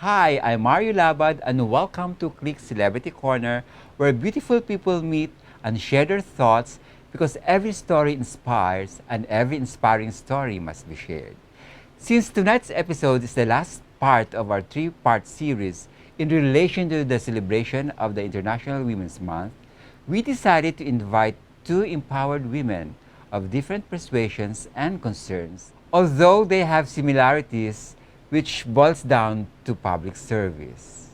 Hi, I'm Mario Labad and welcome to Klik Celebrity Corner, where beautiful people meet and share their thoughts because every story inspires and every inspiring story must be shared. Since tonight's episode is the last part of our three-part series in relation to the celebration of the International Women's Month, we decided to invite two empowered women of different persuasions and concerns, although they have similarities which boils down to public service.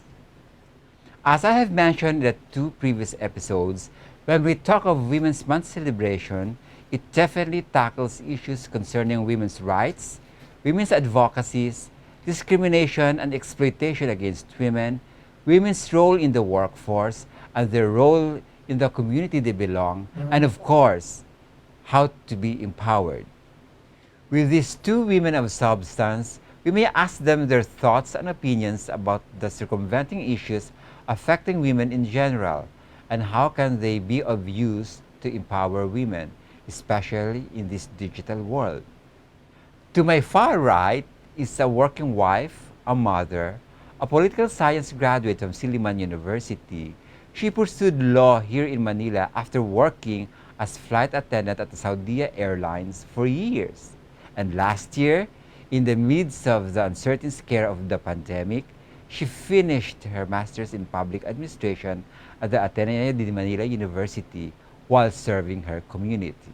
As I have mentioned in the two previous episodes, when we talk of Women's Month celebration, it definitely tackles issues concerning women's rights, women's advocacies, discrimination and exploitation against women, women's role in the workforce, and their role in the community they belong, and of course, how to be empowered. With these two women of substance, we may ask them their thoughts and opinions about the circumventing issues affecting women in general, and how can they be of use to empower women, especially in this digital world. To my far right is a working wife, a mother, a political science graduate from Silliman University. She pursued law here in Manila after working as flight attendant at the Saudi Airlines for years. And last year, in the midst of the uncertain scare of the pandemic, she finished her master's in public administration at the Ateneo de Manila University while serving her community.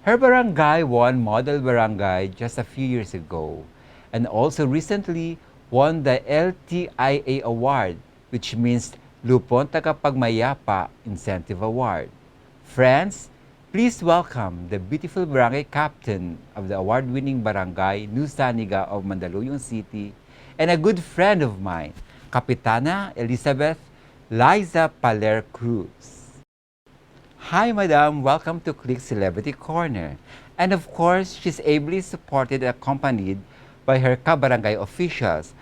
Her barangay won Model Barangay just a few years ago, and also recently won the LTIA Award, which means Lupon Tagapagmayapa Incentive Award. Friends, please welcome the beautiful barangay captain of the award-winning barangay Nusaniga of Mandaluyong City and a good friend of mine, Kapitana Elizabeth Liza Cruz. Hi, Madam. Welcome to Klik Celebrity Corner. And of course, she's ably supported and accompanied by her kabarangay officials,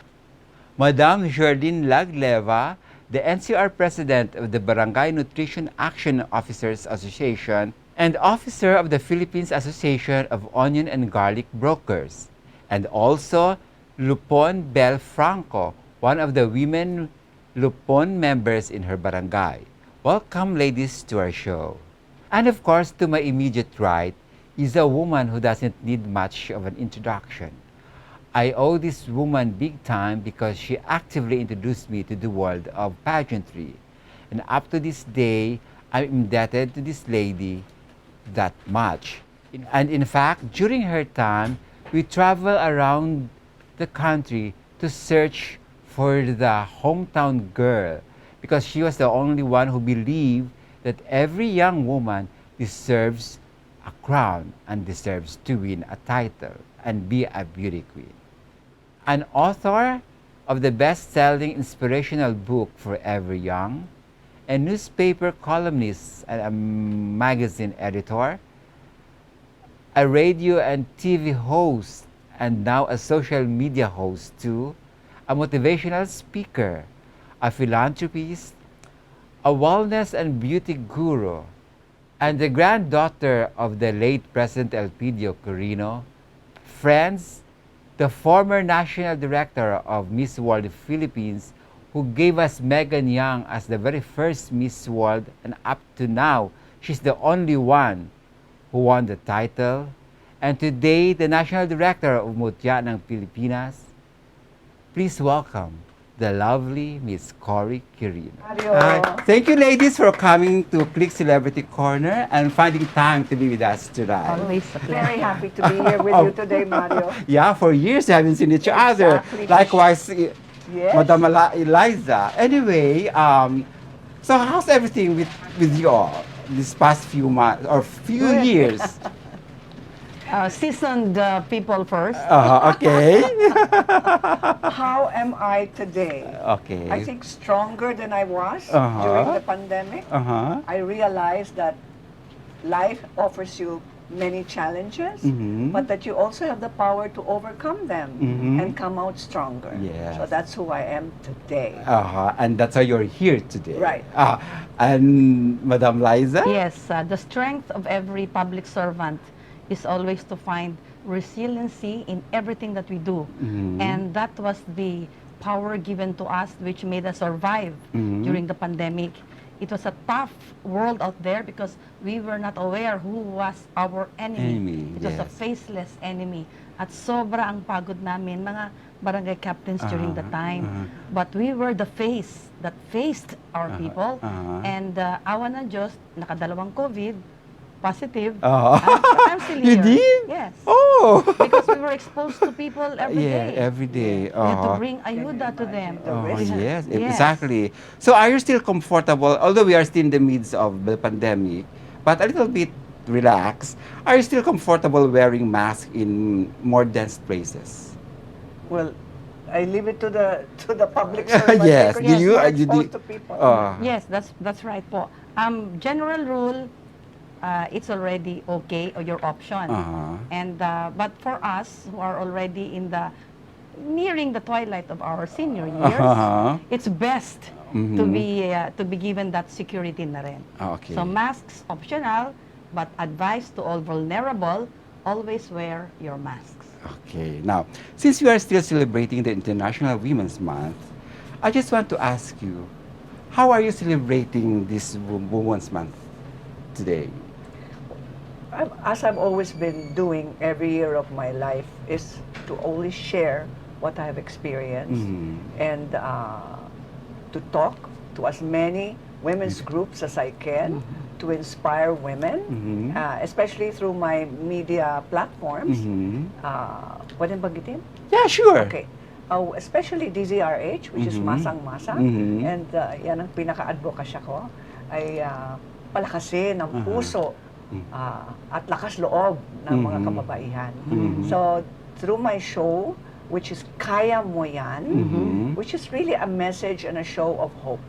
Madam Jardine Lagleva, the NCR President of the Barangay Nutrition Action Officers Association, and Officer of the Philippines Association of Onion and Garlic Brokers, and also Lupon Bel Franco, one of the women Lupon members in her barangay. Welcome, ladies, to our show. And of course, to my immediate right is a woman who doesn't need much of an introduction. I owe this woman big time because she actively introduced me to the world of pageantry. And up to this day, I'm indebted to this lady that much. And in fact, during her time, we travel around the country to search for the hometown girl because she was the only one who believed that every young woman deserves a crown and deserves to win a title and be a beauty queen. An author of the best-selling inspirational book for every young, a newspaper columnist and a magazine editor, a radio and TV host, and now a social media host too, a motivational speaker, a philanthropist, a wellness and beauty guru, and the granddaughter of the late President Elpidio Quirino. Friends, the former national director of Miss World Philippines, who gave us Megan Young as the very first Miss World, and up to now, she's the only one who won the title. And today, the national director of Mutya ng Pilipinas. Please welcome the lovely Miss Cory Quirino. Thank you, ladies, for coming to Klik Celebrity Corner and finding time to be with us tonight. Always Very happy to be here with you today, Mario. Yeah, for years we haven't seen each other. Exactly. Likewise, Yes. Madam Liza. Anyway, so how's everything with you all this past few months or few years? Seasoned people first. Okay. How am I today? Okay. I think stronger than I was Uh-huh. during the pandemic. I realized that life offers you many challenges, but that you also have the power to overcome them and come out stronger. Yes. So that's who I am today. And that's why you're here today. Right. And Madam Liza? Yes, the strength of every public servant is always to find resiliency in everything that we do. And that was the power given to us, which made us survive during the pandemic. It was a tough world out there because we were not aware who was our enemy. It was a faceless enemy. At sobra ang pagod namin, mga barangay captains during the time. But we were the face that faced our people. And awa ng Diyos, nakadalawang COVID, positive. I'm still here. You did? Yes. Oh! Because we were exposed to people every day. Every day. We had to bring ayuda to them. Yes, exactly. So are you still comfortable, although we are still in the midst of the pandemic, but a little bit relaxed, are you still comfortable wearing masks in more dense places? Well, I leave it to the public servant. Yes. Because Do you? we're Do exposed to people. Yes, that's right po. General rule, it's already okay or your option. And but for us who are already nearing the twilight of our senior years, it's best to be given that security na rin. Okay. So masks optional, but advice to all vulnerable, always wear your masks. Okay. Now, since we are still celebrating the International Women's Month, I just want to ask you, how are you celebrating this Women's Month today? As I've always been doing every year of my life, is to always share what I have experienced and to talk to as many women's groups as I can to inspire women, especially through my media platforms. Pwedeng banggitin? Yeah, sure. Okay. Especially DZRH, which is Masang-Masang, and yan ang pinaka-advokasya ko, ay palakasin ang puso at lakas loob ng mga kababaihan. So, through my show, which is Kaya Mo Yan, which is really a message and a show of hope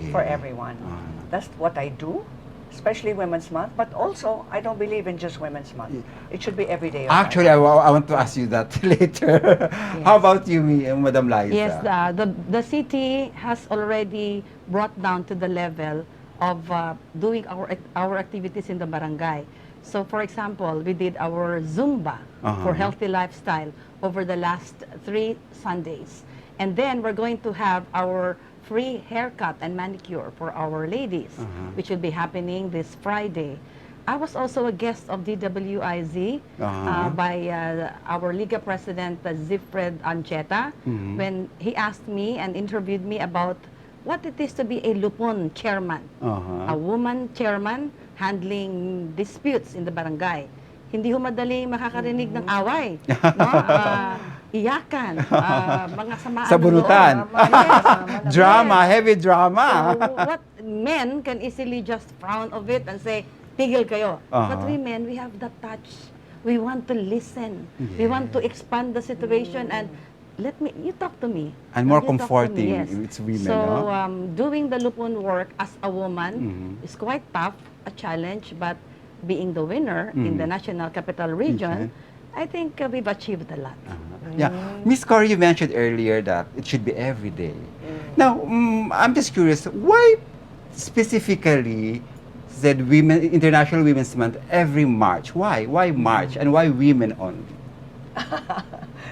for everyone. That's what I do, especially Women's Month, but also, I don't believe in just Women's Month. It should be every day. Actually, I want to ask you that later. How about you, Madam Liza? Yes, the city has already brought down to the level of doing our activities in the barangay. So, for example, we did our Zumba for healthy lifestyle over the last 3 Sundays. And then we're going to have our free haircut and manicure for our ladies, which will be happening this Friday. I was also a guest of DWIZ by our Liga President, Zifred Ancheta, when he asked me and interviewed me about what it is to be a lupon chairman, a woman chairman handling disputes in the barangay. Hindi ho madaling makakarinig ng away, no? Iyakan, mga samaan Sabunutan. Yes. Drama, heavy drama. So, what men can easily just frown of it and say, tigil kayo. But women, we have that touch. We want to listen. We want to expand the situation and you talk to me. And more You talk to me, comforting, yes. it's women, So, no? doing the lupon work as a woman is quite tough, a challenge, but being the winner in the National Capital Region, I think we've achieved a lot. Yeah, Miss Cory, you mentioned earlier that it should be every day. Now, I'm just curious, why specifically said International Women's Month every March? Why? Why March? And why women only?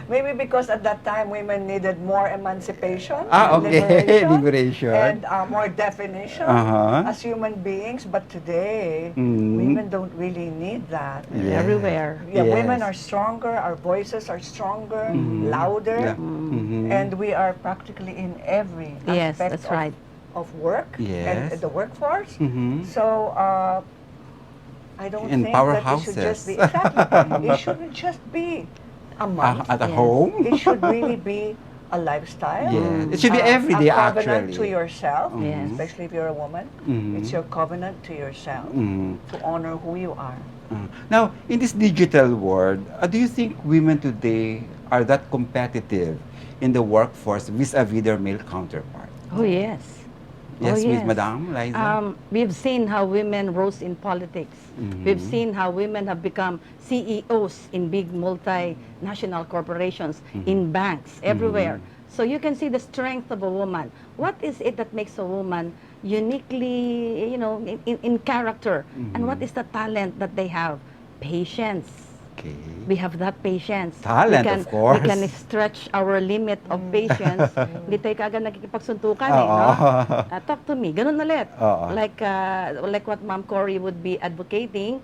Maybe because at that time women needed more emancipation, okay, liberation, and more definition as human beings. But today, women don't really need that. Yeah. Everywhere. Yeah, Yes. women are stronger. Our voices are stronger, louder, and we are practically in every Yes, aspect that's right. of work and Yes. the workforce. So I don't In think that it should just be it shouldn't just be a month. At Yes. home? It should really be a lifestyle. Yeah. It should be every day, a covenant actually. to yourself, Yes. especially if you're a woman. It's your covenant to yourself to honor who you are. Now, in this digital world, do you think women today are that competitive in the workforce vis-a-vis their male counterpart? Oh, yes. Yes, Oh, Miss Madam Liza? We've seen how women rose in politics. We've seen how women have become CEOs in big multinational corporations, in banks, everywhere. So you can see the strength of a woman. What is it that makes a woman uniquely, in character? And what is the talent that they have? Patience, Okay. We have that patience. Talent, of course. We can stretch our limit of patience. Hindi tayo kagad nakikipagsuntukan Oo. no? Talk to me. Ganun ulit. Oo. Like what Ma'am Cory would be advocating,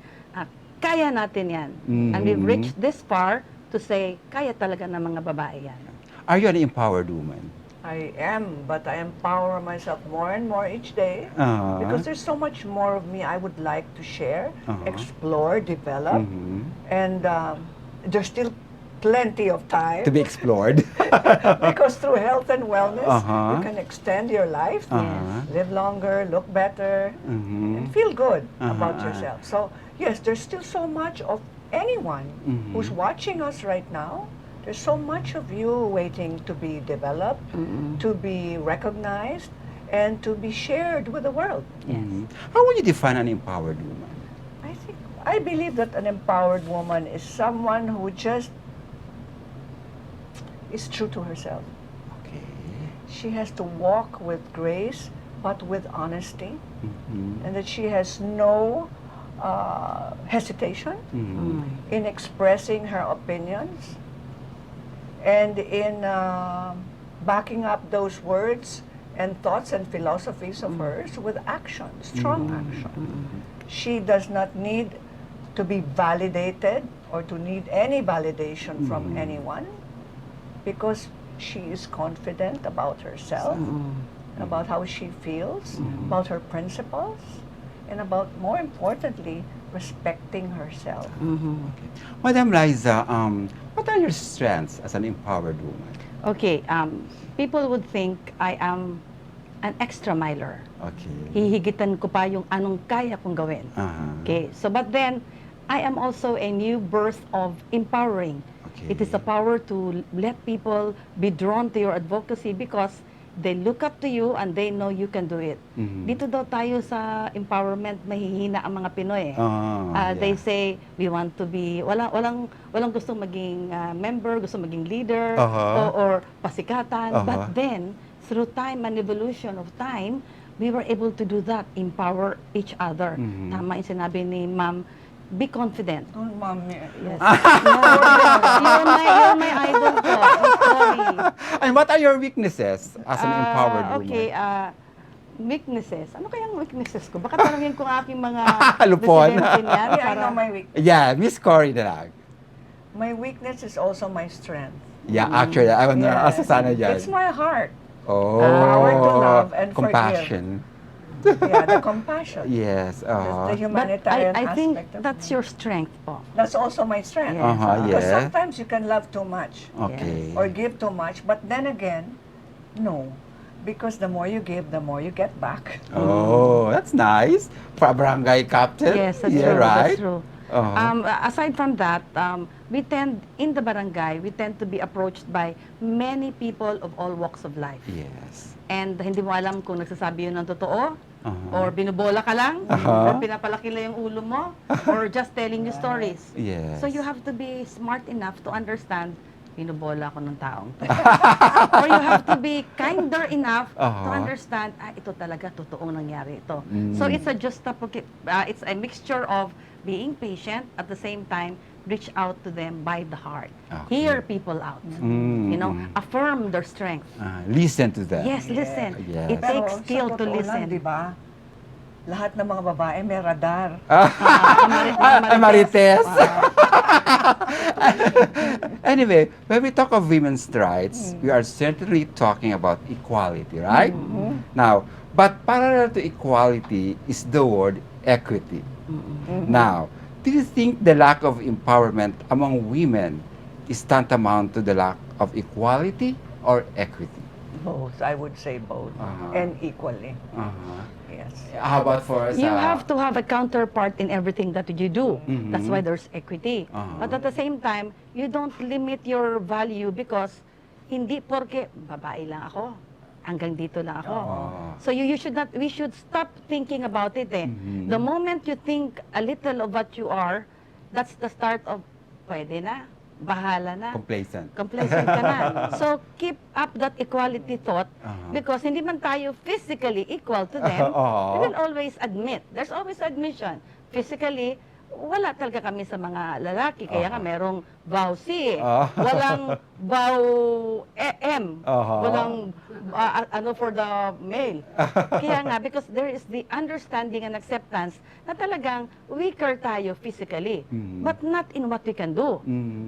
kaya natin yan. Mhm. And we've reached this far to say, kaya talaga ng mga babae yan. Are you an empowered woman? I am, but I empower myself more and more each day because there's so much more of me I would like to share, explore, develop, and there's still plenty of time To be explored. because through health and wellness, Uh-huh. you can extend your life, Uh-huh. live longer, look better, and feel good about Uh-huh. yourself. So yes, there's still so much of anyone who's watching us right now. There's so much of you waiting to be developed, to be recognized, and to be shared with the world. Mhm. How would you define an empowered woman? I believe that an empowered woman is someone who just is true to herself. Okay. She has to walk with grace, but with honesty, Mhm. and that she has no hesitation in expressing her opinions and in backing up those words and thoughts and philosophies of hers with action, strong action. She does not need to be validated or to need any validation from anyone because she is confident about herself, about how she feels, about her principles, and about, more importantly, respecting herself. Okay. Madam Liza, what are your strengths as an empowered woman? Okay, people would think I am an extra miler. Okay. Hihigitan ko pa yung anong kaya kong gawin. Okay, so but then, I am also a new birth of empowering. Okay. It is a power to let people be drawn to your advocacy because they look up to you and they know you can do it. Dito daw tayo sa empowerment, mahihina ang mga Pinoy. They say, we want to be, walang gustong maging member, gustong maging leader, or pasikatan. But then, through time and evolution of time, we were able to do that, empower each other. Tama yung sinabi ni Ma'am, be confident. Oh, Ma'am, Yes. You're my idol po. I'm sorry. And what are your weaknesses as an empowered woman? Okay, weaknesses. Ano kayang weaknesses ko? Baka tanongin ko ang aking mga Lupon. presidente niyan. Yeah, I know my weakness. Yeah, Miss Cory na lang. My weakness is also my strength. Yeah, actually, I want to Yeah. asa sana dyan. It's my heart. Oh, power to love and compassion. Yeah, the compassion. Yes. The But humanitarian I think aspect of that's me. your strength po. That's also my strength. Yes. Because Yeah. sometimes you can love too much Okay. or give too much, but then again, no. Because the more you give, the more you get back. Oh, that's nice. For a barangay captain. Yes, that's yeah, true. right? That's true. Aside from that, in the barangay, we tend to be approached by many people of all walks of life. Yes. And hindi mo alam kung nagsasabi yun ng totoo, or binubola ka lang, or pinapalaki lang yung ulo mo, or just telling you stories. Yes. So you have to be smart enough to understand, binubola ko ng taong to. Or you have to be kinder enough to understand, ito talaga, totoong nangyari ito. So it's it's a mixture of being patient, at the same time, reach out to them by the heart. Okay. Hear people out. Affirm their strength. Listen to them. Yes, listen. Yes. It takes skill to listen. Di ba? Lahat ng mga babae may radar. Marites. Anyway, when we talk of women's rights, we are certainly talking about equality, right? Now, but parallel to equality is the word equity. Now, do you think the lack of empowerment among women is tantamount to the lack of equality or equity? Both, I would say both. And equally. Yes. How about for us? You have to have a counterpart in everything that you do. That's why there's equity. But at the same time, you don't limit your value because hindi porke babae lang ako, hanggang dito lang ako. So we should stop thinking about it eh. The moment you think a little of what you are, that's the start of pwede na, bahala na. Complacent. Complacent ka na. So, keep up that equality thought because hindi man tayo physically equal to them, we will always admit. There's always admission. Physically, wala talaga kami sa mga lalaki. Kaya nga merong vow C. Ah. Walang vow M. Aha. Walang ano for the male. Kaya nga, because there is the understanding and acceptance na talagang weaker tayo physically, but not in what we can do.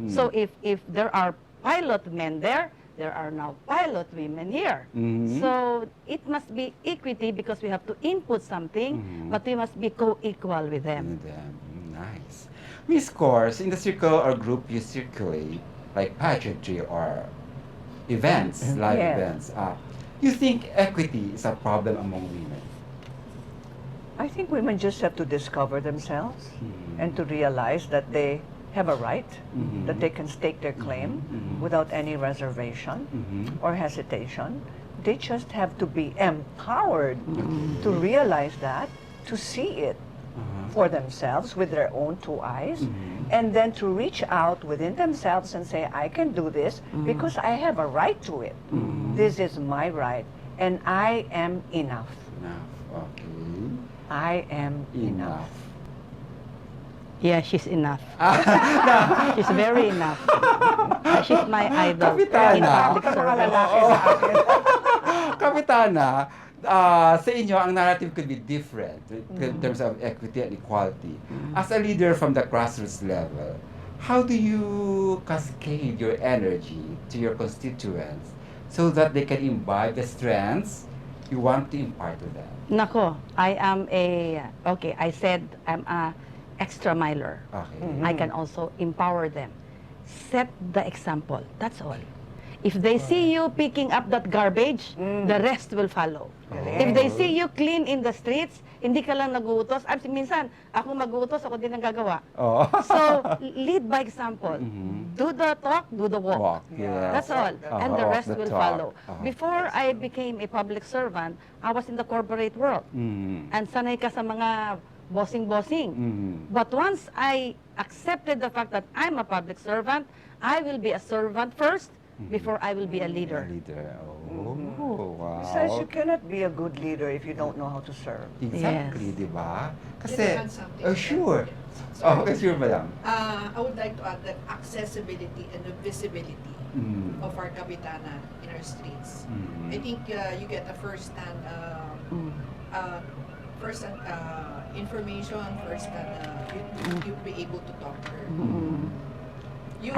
So if there are pilot men there are now pilot women here. So it must be equity because we have to input something, but we must be co-equal with them. Nice. Miss Course, in the circle or group you circulate, like pageantry or events, live Yes. events, you think equity is a problem among women? I think women just have to discover themselves and to realize that they have a right, that they can stake their claim without any reservation or hesitation. They just have to be empowered to realize that, to see it for themselves with their own two eyes, and then to reach out within themselves and say, I can do this because I have a right to it. This is my right, and I am enough. Enough. Okay. I am enough. Yeah, she's enough. She's very enough. She's my idol Kapitana. in public Mga service. lalaki sa akin. Kapitana, sa inyo, ang narrative could be different in terms of equity and equality. As a leader from the grassroots level, how do you cascade your energy to your constituents so that they can imbibe the strengths you want to impart to them? Nako, I said I'm a extra miler. Okay. I can also empower them. Set the example. That's all. If they see you picking up that garbage, the rest will follow. If they see you clean in the streets, hindi ka lang naguutos. Minsan, ako maguutos, ako din ang gagawa. Oh. So, lead by example. Do the talk, do the walk. Yes. That's all. And the Walk rest the will talk. follow. Before I became a public servant, I was in the corporate world. And sanay ka sa mga bossing-bossing. But once I accepted the fact that I'm a public servant, I will be a servant first before I will be a leader. Wow. Besides, you cannot be a good leader if you don't know how to serve. Exactly, Yes. di ba? Kasi, Can I add something? sure. Sorry. Okay, sure, madam. I would like to add that accessibility and the visibility of our Kapitana in our streets. I think you get a first-hand information, you'll be able to talk to her. You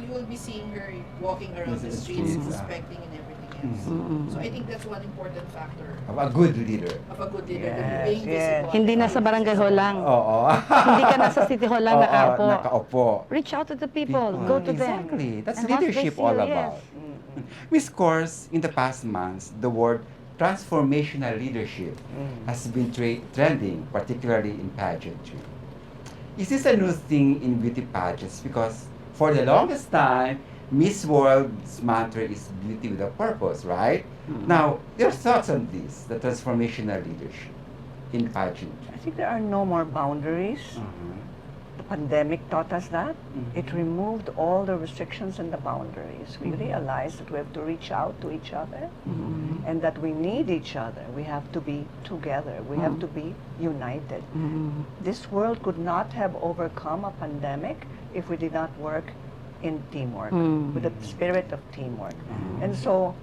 will be seeing her walking around the streets, inspecting and everything else. So I think that's one important factor Of a good leader. of a good leader, Yes, being yes. visible. Hindi na sa barangay hall lang. Oo. Hindi ka nasa city hall lang nakaupo. Nakaupo. Reach out to the people. Go to them. Exactly. That's And once they leadership see all you, about. yes. Miss Course, in the past months, the word transformational leadership has been trending, particularly in pageantry. Is this a new thing in beauty pageants? Because for the longest time, Miss World's mantra is beauty with a purpose, right? Now, your thoughts on this, the transformational leadership in pageantry? I think there are no more boundaries. The pandemic taught us that. It removed all the restrictions and the boundaries. We realized that we have to reach out to each other and that we need each other. We have to be together. We have to be united. This world could not have overcome a pandemic if we did not work in teamwork, with the spirit of teamwork. And so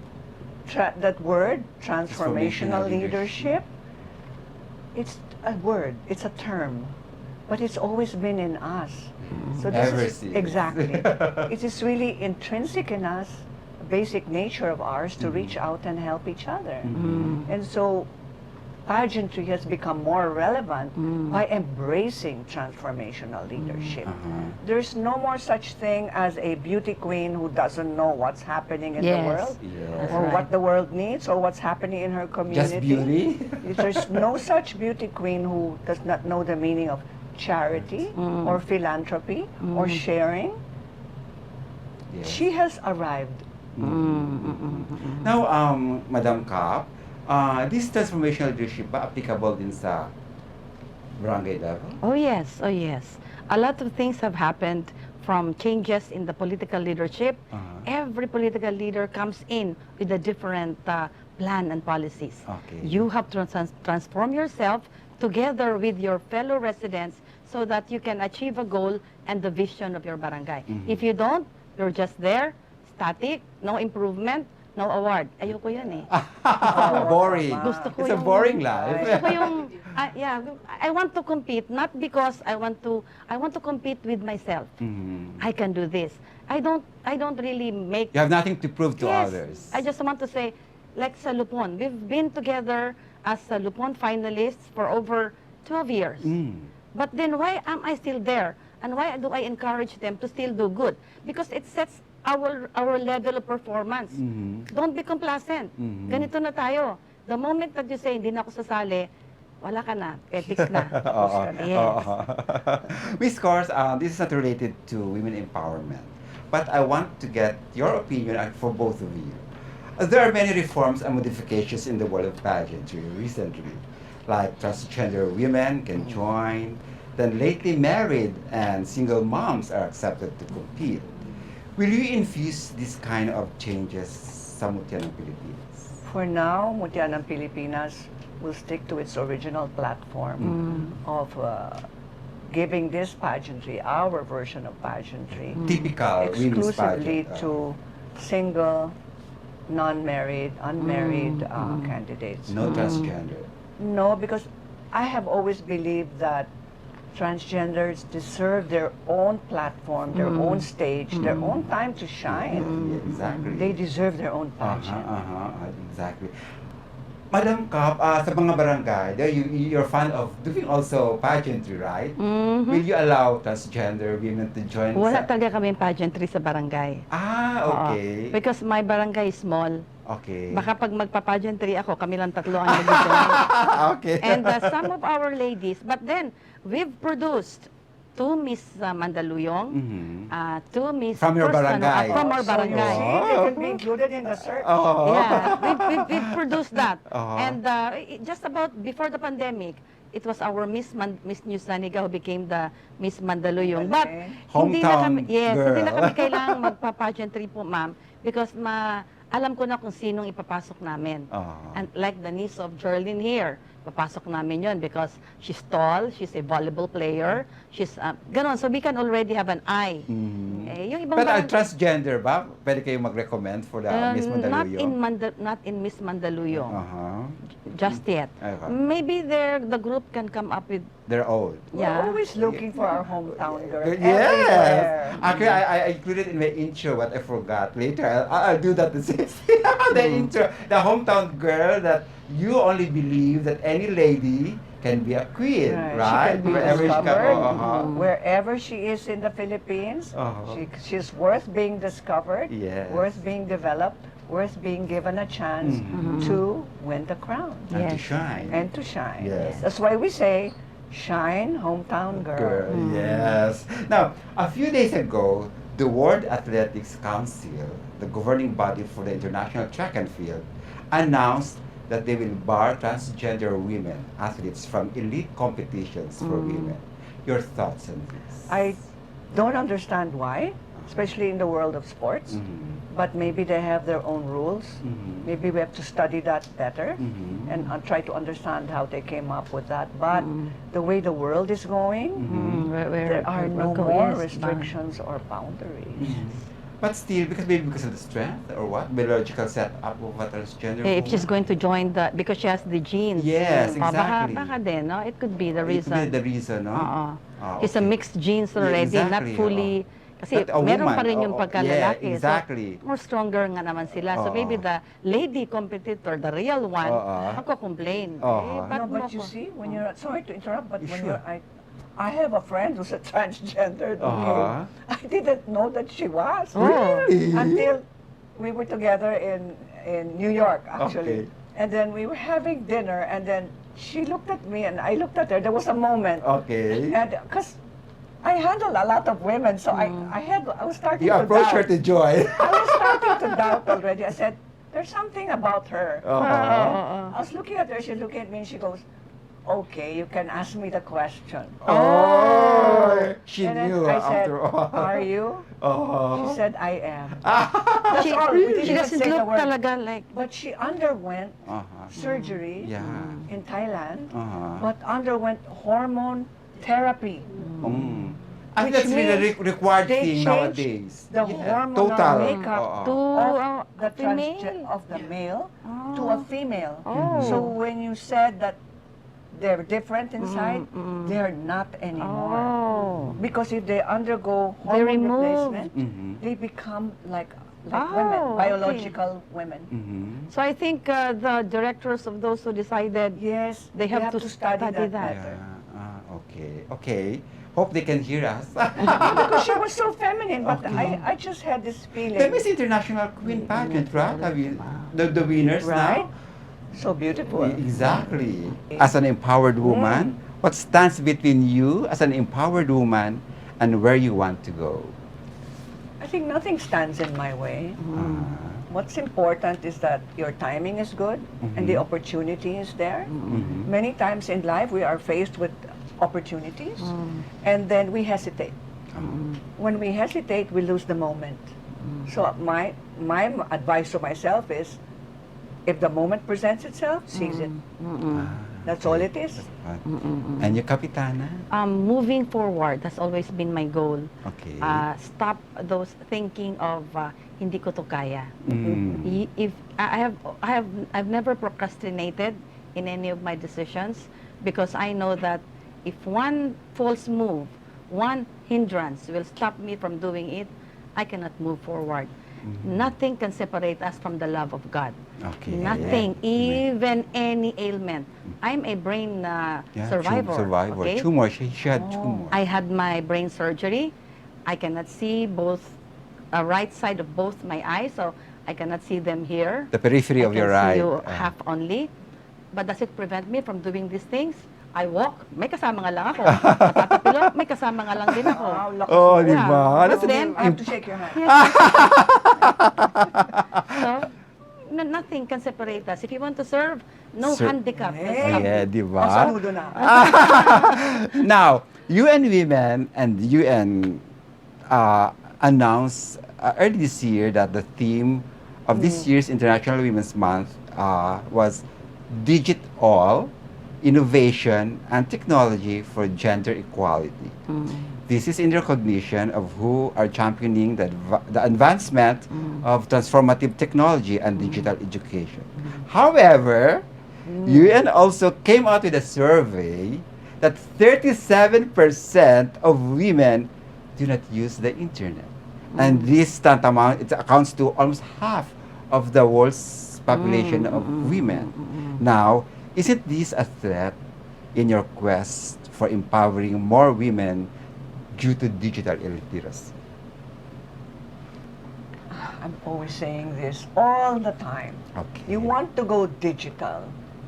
that word, transformational leadership, it's a word, it's a term, but it's always been in us. So Ever this is since. exactly. It is really intrinsic in us, a basic nature of ours to reach out and help each other. And so pageantry has become more relevant by embracing transformational leadership. There's no more such thing as a beauty queen who doesn't know what's happening in the Yes. world Yes. or Right. what the world needs or what's happening in her community. Just beauty? There's no such beauty queen who does not know the meaning of charity or philanthropy or sharing. Yes. She has arrived. Now, Madam Kap, this transformational leadership ba applicable din sa barangay level? Oh yes, oh yes. A lot of things have happened from changes in the political leadership. Every political leader comes in with a different plan and policies. Okay. You have to transform yourself together with your fellow residents so that you can achieve a goal and the vision of your barangay. If you don't, you're just there, static, no improvement, no award. Ayoko yun eh. Boring. Gusto ko It's a yung- boring life. Gusto ko yung, yeah, I want to compete, not because I want to compete with myself. I can do this. I don't really make. You have nothing to prove to Yes, others. I just want to say, like sa Lupon, we've been together as Lupon finalists for over 12 years. But then why am I still there? And why do I encourage them to still do good? Because it sets our level of performance. Don't be complacent. Ganito na tayo. The moment that you say, hindi na ako sasali, wala ka na, ethics na. Yes. Miss Cors, this is not related to women empowerment, but I want to get your opinion for both of you. There are many reforms and modifications in the world of pageantry recently, like transgender women can join, then lately married and single moms are accepted to compete. Will you infuse this kind of changes sa Mutya ng Pilipinas? For now, Mutya ng Pilipinas will stick to its original platform of giving this pageantry, our version of pageantry, Typical women's exclusively pageant. to single, non-married, unmarried candidates. No transgender. No, because I have always believed that transgenders deserve their own platform, their own stage, their own time to shine. Yeah, exactly. They deserve their own pageant. Exactly. Madam Kap, sa mga barangay, you're fan of doing also pageantry, right? Will you allow transgender women to join? Wala talaga kami pageantry sa barangay. Okay. Because my barangay is small. Okay. Baka pag magpa-pageantry ako, kami lang tatlo ang nag-join. Okay. And some of our ladies, but then we've produced 2 Miss Mandaluyong, 2 Miss From your First, barangay. from our So you barangay. see, they can be included in the search. Yeah, we've produced that. Uh-huh. And just about before the pandemic, it was our Miss New Saniga who became the Miss Mandaluyong. But hindi na Hometown kami, hindi na girl. kami kailangang magpa-pageantry po, ma'am, because alam ko na kung sinong ipapasok namin. And like the niece of Jerlyn here, papasok namin yon because she's tall, she's a volleyball player, she's ganon. So we can already have an eye. Eh, yung ibang But barangay- transgender ba? Pwede kayong mag-recommend for the Miss Mandaluyong? Not in Miss Mandaluyong. Just yet. Okay. Maybe the group can come up with, They're old. We're yeah. always looking for our hometown girl. Yes. Everywhere. Actually, I included in my intro, but I forgot. Later, I'll do that. The intro, the hometown girl that you only believe that any lady can be a queen, right? She can be Wherever she discovered. Wherever she is in the Philippines, she's worth being discovered, Yes. worth being developed, worth being given a chance to win the crown And to Yes. shine. and to shine. Yes. That's why we say, shine, hometown girl. Yes. Now, a few days ago, the World Athletics Council, the governing body for the international track and field, announced that they will bar transgender women athletes from elite competitions for women. Your thoughts on this? I don't understand why, especially in the world of sports, but maybe they have their own rules. Maybe we have to study that better and try to understand how they came up with that. But the way the world is going, there are no more restrictions or boundaries. But still, because of the strength or what? Biological setup of a transgender If she's woman? going to join because she has the genes. Yes, exactly. Baka din, no? It could be the It could be reason. the reason, no? It's a Okay. mixed genes already, not exactly, fully. Kasi But a meron woman, pa rin yung pagkalalaki. yeah, exactly. So, more stronger nga naman sila. So maybe the lady competitor, the real one, magko-complain. No, but you see, when you're, sorry to interrupt, but when you're, I have a friend who's a transgender. Okay? I didn't know that she was. Really? Until we were together in New York, actually. Okay. And then we were having dinner, and then she looked at me, and I looked at her. There was a moment. Okay. And because I handle a lot of women, so I was starting You to approach her doubt. to join. I was starting to doubt already. I said, there's something about her. I was looking at her, she looked at me, and she goes, okay, you can ask me the question. Oh, she And then knew I said, after all. are you? She said, I am. She, all. We didn't she even doesn't say the look word. talaga like, But she underwent surgery Yeah. in Thailand, Uh-huh. but underwent hormone therapy. Mm. And Which that's really means required they thing changed nowadays. the hormonal makeup Oo. To of the female. of the male to a female. Oh. So when you said that they're different inside, they're not anymore. Oh. Because if they undergo They hormone remove. replacement, Mhm. they become like Oh, women, okay. biological women. Mhm. So I think the directors of those who decided Yes, they have to study that. better. Yeah. Okay. Okay. Hope they can hear us. Because she was so feminine, but Okay. I just had this feeling. The Miss International Queen pageant, right? Have you the winners Right? now? So beautiful. Exactly. As an empowered woman, what stands between you as an empowered woman and where you want to go? I think nothing stands in my way. Ah. What's important is that your timing is good and the opportunity is there. Mhm. Many times in life we are faced with opportunities and then we hesitate. When we hesitate, we lose the moment. So my advice to myself is, if the moment presents itself, seize it. Ah, That's all it is. that's what. And you, Kapitana? Moving forward has always been my goal. Okay. Stop those thinking of hindi ko to kaya. Mm. If I've never procrastinated in any of my decisions because I know that if one false move, one hindrance will stop me from doing it, I cannot move forward. Nothing can separate us from the love of God. Okay. Nothing, Yeah. even any ailment. I'm a brain Yeah, survivor. Survivor. Okay? Tumor. She had tumor. I had my brain surgery. I cannot see both right side of both my eyes, so I cannot see them here. The periphery I of can your see eye. you half only. But does it prevent me from doing these things? I walk, may kasama nga lang ako. Natatapilo, may kasama nga lang din ako. Wow, lakas Oh, mo. di ba? Yeah. That's But then, I have to shake your hand. So, nothing can separate us. If you want to serve, no Sir- handicap can Hey. stop Yeah, you. di Ang ba? saludo na. Now, UN Women and UN announced early this year that the theme of this year's International Women's Month was Digit All, Innovation and Technology for Gender Equality. This is in recognition of who are championing the advancement of transformative technology and digital education. However, UN also came out with a survey that 37% of women do not use the internet. And this tantamount, it accounts to almost half of the world's population of women. Now, isn't this a threat in your quest for empowering more women due to digital illiteracy? I'm always saying this all the time. Okay. You want to go digital,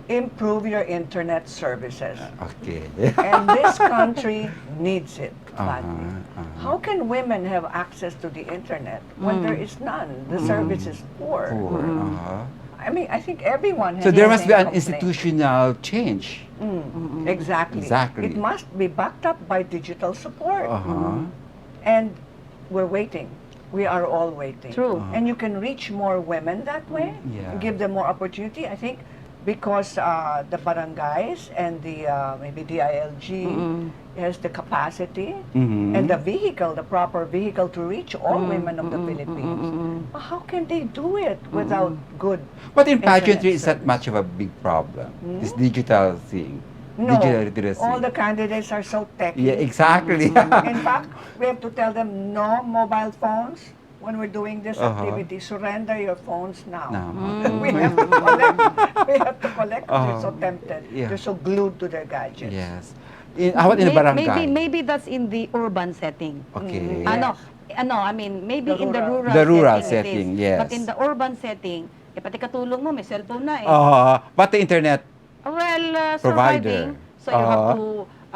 improve your internet services. Okay. And this country needs it badly. Uh-huh. How can women have access to the internet when there is none? The service is poor. Poor. Uh-huh. I mean, I think everyone has So there the must be same an complaint. institutional change. Exactly. Exactly. It must be backed up by digital support. Uh-huh. And we're waiting. We are all waiting. True. And you can reach more women that way, Yeah. give them more opportunity. I think because the barangays and the maybe DILG has the capacity Mhm. and the vehicle, the proper vehicle to reach all women of the Philippines. But how can they do it without good But in internet pageantry, it's not service? much of a big problem. This digital thing. No, Digital literacy. all the candidates are so techy. Yeah, exactly. In fact, we have to tell them no mobile phones when we're doing this activity. Surrender your phones now. No. We have to collect. We have to collect. They're so tempted. Yeah. They're so glued to their gadgets. Yes. How about in the barangay? Maybe that's in the urban setting. Okay. I mean, maybe The in the rural. rural, The rural setting, setting, it is. yes. But in the urban setting, pati katulong mo, may cellphone na eh. But the internet, Well, provider. surviving. So you have to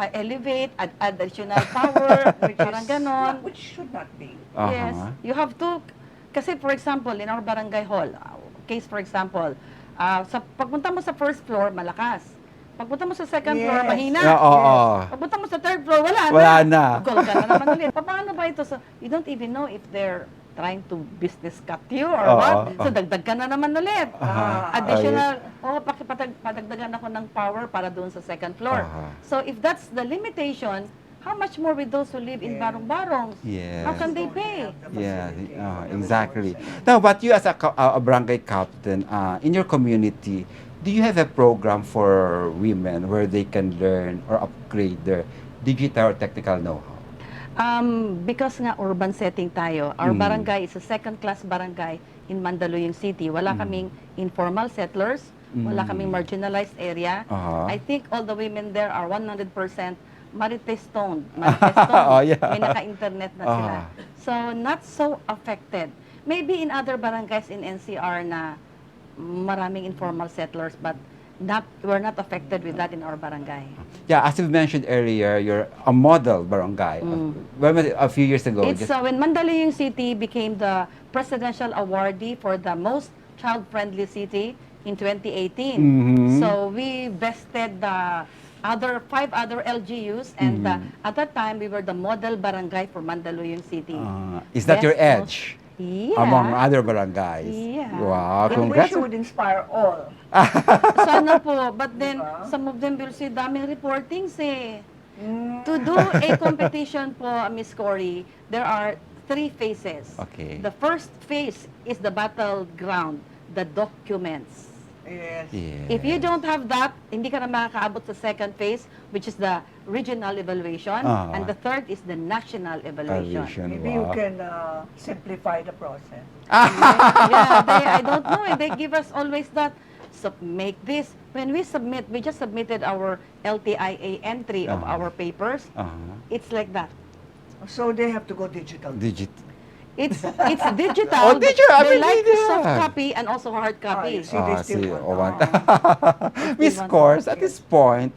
elevate, add additional power, parang ganon. Which should not be. Yes, you have to, kasi for example, in our barangay hall, case for example, sa pagpunta mo sa first floor, malakas. Pagpunta mo sa second floor, Yes. mahina. Oo. Pagpunta mo sa third floor, wala na. Wala na. Call ka na naman ulit. Paano ba ito? So, you don't even know if they're trying to business cut you or Oo, what. oo. So, dagdag ka na naman ulit. Aha. Additional, padagdagan ako ng power para doon sa second floor. Aha. So, if that's the limitation, how much more with those who live in barong-barongs? Yes. How can they pay? Yeah, exactly. Now, but you as a barangay captain, in your community, do you have a program for women where they can learn or upgrade their digital or technical know-how? Because nga urban setting tayo, our barangay is a second-class barangay in Mandaluyong City. Wala kaming informal settlers, wala kaming marginalized area. I think all the women there are 100% Marites toned. Oh, yeah. May naka-internet na sila. So, not so affected. Maybe in other barangays in NCR na maraming informal settlers, but we're not affected with that in our barangay. Yeah, as you mentioned earlier, you're a model barangay. When was it? A few years ago. It's when Mandaluyong City became the presidential awardee for the most child-friendly city in 2018. So we vested the 5 other LGUs, and at that time we were the model barangay for Mandaluyong City. Is that your edge? Yeah. Among other barangays? Yeah. Wow, I wish congrats. you would inspire all. Sana po. But then, some of them will say, daming reportings eh. To do a competition po, Miss Cory, there are 3 phases. Okay. The first phase is the battleground, the documents. Yes. Yeah. If you don't have that, hindi ka na makakaabot sa second phase, which is the regional evaluation, and the third is the national evaluation. Maybe you can simplify the process. I don't know. They give us always that. So make this. When we submit, we just submitted our LTIA entry of our papers. It's like that. So they have to go digital. It's digital. Oh, digital. They I mean, like yeah. soft copy and also hard copy. you see, they still want Miss Course, at this point,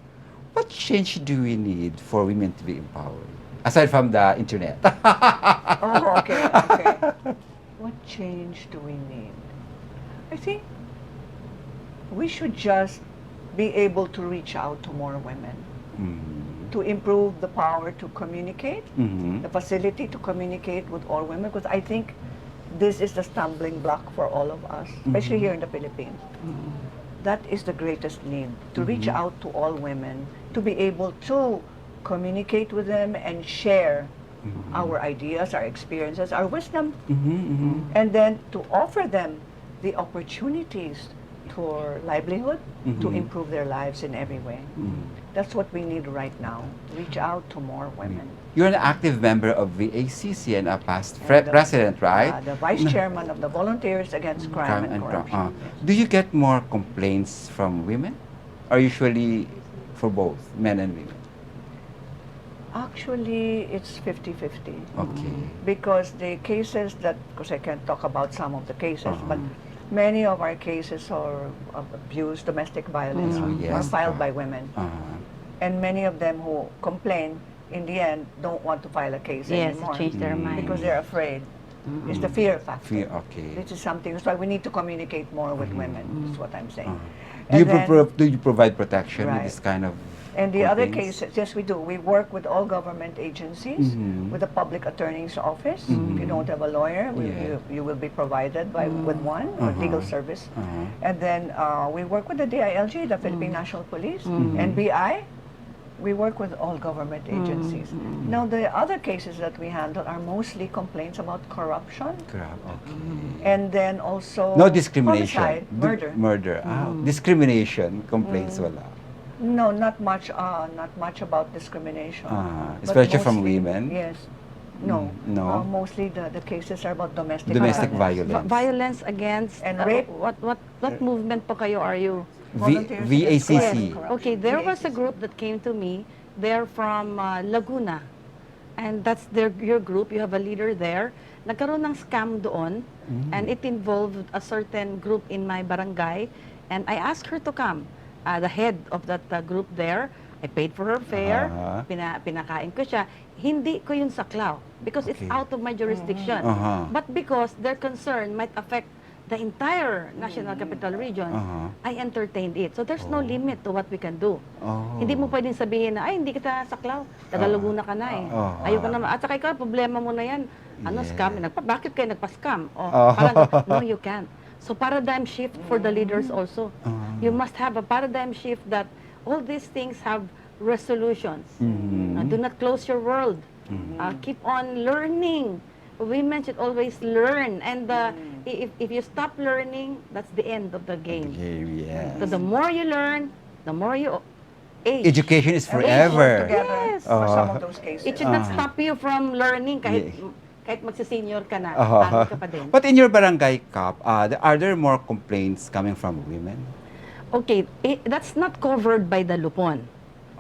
what change do we need for women to be empowered? Aside from the internet. Okay. What change do we need? I think we should just be able to reach out to more women, to improve the power to communicate, the facility to communicate with all women, because I think this is the stumbling block for all of us, especially here in the Philippines. That is the greatest need, to reach out to all women, to be able to communicate with them and share our ideas, our experiences, our wisdom, and then to offer them the opportunities for livelihood, to improve their lives in every way. That's what we need right now. Reach out to more women. You're an active member of VACC and a past president, right? The vice chairman of the Volunteers Against Crime and Corruption. Do you get more complaints from women? Or usually for both, men and women? Actually, it's 50-50. Okay. Because the cases that, because I can't talk about some of the cases, but many of our cases of abuse, domestic violence, are filed by women. And many of them who complain, in the end, don't want to file a case anymore. Change their mind. Because they're afraid. It's the fear factor. Fear, okay. This is something, that's why we need to communicate more with women, is what I'm saying. Do And you provide protection with Right. this kind of And the other complaints? cases, yes, we do. We work with all government agencies, with the public attorney's office. If you don't have a lawyer, you will be provided with one, or legal service. And then we work with the DILG, the Philippine National Police, NBI. We work with all government agencies. Now, the other cases that we handle are mostly complaints about corruption, and then also No discrimination. homicide, murder. Murder. Discrimination. Complaints wala. No, not much about discrimination. But Especially from mostly- women? Yes. No. No? Mostly the cases are about domestic Violence. Violence against And rape. What movement po kayo are you? Volunteers VACC. Against Crime and Corruption. Okay, there was a group that came to me. They're from Laguna. And that's your group. You have a leader there. Nagkaroon ng scam doon. And it involved a certain group in my barangay. And I asked her to come. The head of that group there. I paid for her fare. Pinakain ko siya. Hindi ko yun saklaw. Because it's out of my jurisdiction. But because their concern might affect the entire National Capital Region, I entertained it. So there's no limit to what we can do. Hindi mo pwedeng sabihin na, ay, hindi kita saklaw. Taga Laguna ka na eh. Ayoko naman. At saka ikaw, problema mo na yan. Ano, Yes. scam? Bakit kayo nagpa-scam? Oh. Parang, no, you can't. So paradigm shift for the leaders also. You must have a paradigm shift that all these things have resolutions. Do not close your world. Keep on learning. Women should always learn. And if you stop learning, that's the end of the game. Yes. So the more you learn, the more you age. Education is And we work forever. together Yes. for some of those cases. It should not stop you from learning kahit Yeah. kahit magsi-senior ka na, ano ka pa din. But in your barangay CAP, are there more complaints coming from women? Okay, that's not covered by the lupon.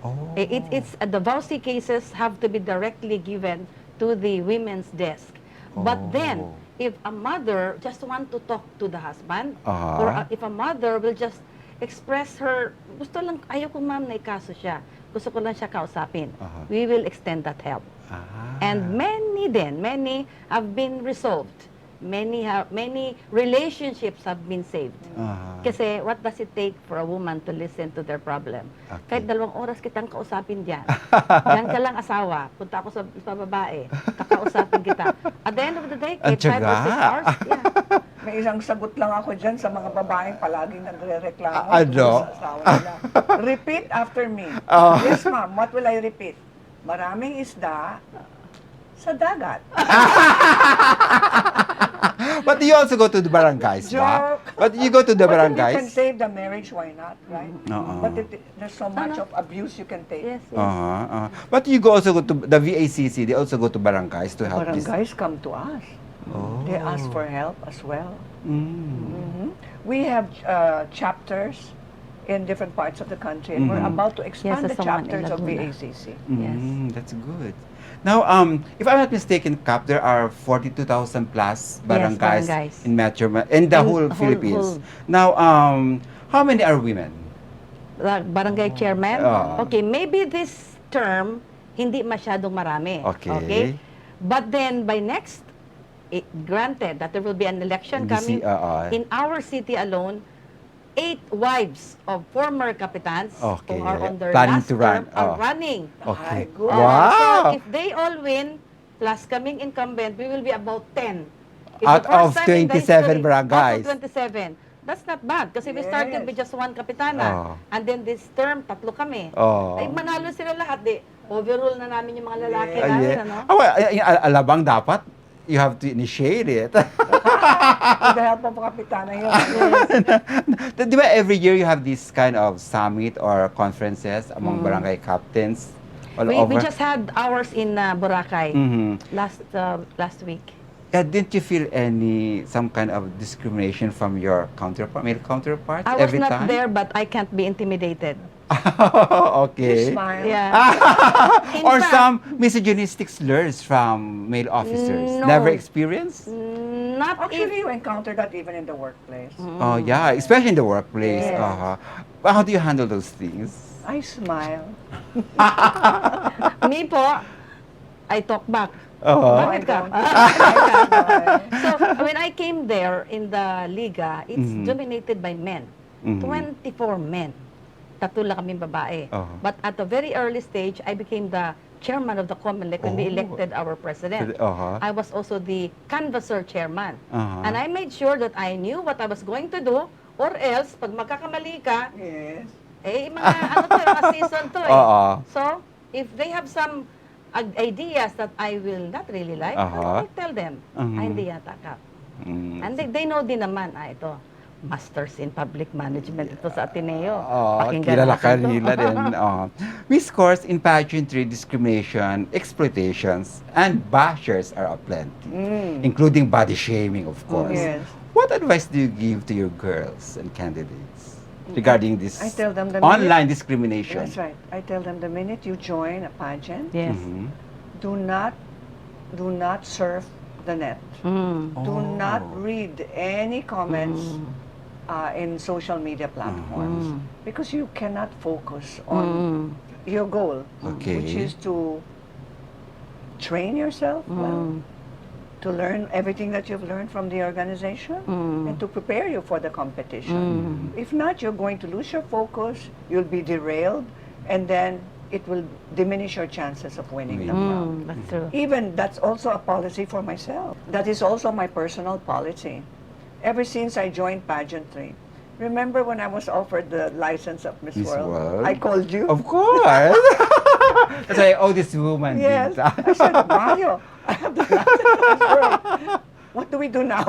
Oh. It's the VAUSI cases have to be directly given to the women's desk. But then, if a mother just want to talk to the husband, or if a mother will just express her, gusto lang, ayaw ko ma'am na ikaso siya, gusto ko lang siya kausapin, we will extend that help. And many have been resolved. Many relationships have been saved. Kasi what does it take for a woman to listen to their problem? Okay. Kahit 2 oras kitang kausapin diyan. Diyan ka lang asawa, punta ako sa babae, kakausapin kita. At the end of the day, kahit 5 or 6 hours, yeah. May isang sagot lang ako dyan sa mga babaeng palaging nagre-reklamo Ano? tungkol sa asawa nila. Repeat after me. Yes, ma'am. What will I repeat? Maraming isda sa dagat. But you also go to the barangays, ba? Joke. But you go to the But if you can barangays? save the marriage, why not, right? But there's so much No. of abuse you can take. Yes, yes. But you go also go to the VACC, they also go to barangays to help this. Barangays come to us. Oh. They ask for help as well. We have chapters in different parts of the country, and we're about to expand the there's someone in chapters of Laguna. VACC. Yes. That's good. Now, if I'm not mistaken, Cap, there are 42,000 plus barangays, barangays. in Metro in the whole Philippines. Now, how many are women? The barangay chairman? Okay, maybe this term, hindi masyadong marami. Okay. But then, by next, granted that there will be an election coming, in our city alone, 8 wives of former kapitans who are on their Planning last to run. term are running. Okay. Ay, good. Wow. So if they all win, plus coming incumbent, we will be about 10. It's Out the first of time in the 27 history- barangays. Out of 27. That's not bad kasi we started with just 1 kapitana. And then this term, 3 kami. Ay, manalo sila lahat. Overrule na namin yung mga lalaki namin, ano? Alabang dapat, you have to initiate it. With the help of kapitana yun. Di ba every year you have this kind of summit or conferences among barangay captains all over? We just had ours in Boracay last week. Didn't you feel some kind of discrimination from your male counterparts I was every not time? there, but I can't be intimidated. Okay. Smile. Yeah. In Or fact, some misogynistic slurs from male officers. No. Never experienced? not Actually, you encounter that even in the workplace. Oh, yeah, especially in the workplace. Yes. But how do you handle those things? I smile. me po, I talk back. I Bakit ka? don't. I So, when I came there in the Liga, it's dominated by men. 24 men. 3 lang kaming babae. But at a very early stage, I became the chairman of the Comelec when we elected our president. I was also the canvasser chairman. And I made sure that I knew what I was going to do, or else, pag magkakamali ka, Yes. mga season to eh. So, if they have some ideas that I will not really like, I tell them, hindi yata ka. And they know din naman, ito, Masters in Public Management ito sa Ateneo. Pakinggan Kilala ka natin to. nila din. Miss Course, in pageantry, discrimination, exploitations, and bashers are aplenty, including body shaming, of course. Yes. What advice do you give to your girls and candidates regarding this I tell them the online discrimination? That's right. I tell them the minute you join a pageant, Yes. do not surf the net. Do not read any comments in social media platforms because you cannot focus on your goal, which is to train yourself well, to learn everything that you've learned from the organization, and to prepare you for the competition. If not, you're going to lose your focus, you'll be derailed, and then it will diminish your chances of winning the crown. That's true. Even that's also a policy for myself. That is also my personal policy. Ever since I joined pageantry, remember when I was offered the license of Miss World? I called you. Of course. That's why I owe this woman. Yes. Dita. I said, Mario, I have the license of Miss World. What do we do now?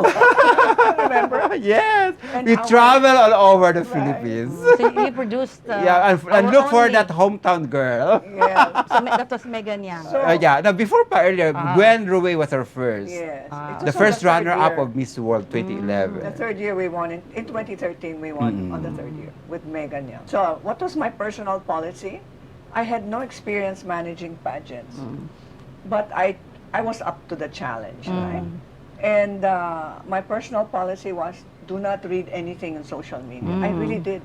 Remember? Yes. And We our- travel all over the Right. Philippines. So you produced Yeah, and our look for only- that hometown girl. Yeah. So that was Megan Yang. So- Yeah, now before pa earlier, Gwen Ruey was our first. Yes. It's The also first third runner-up year. of Miss World 2011. The third year we won. In 2013, we won on the third year with Megan Young. So what was my personal policy? I had no experience managing pageants. But I was up to the challenge, right? And my personal policy was, do not read anything on social media. I really did.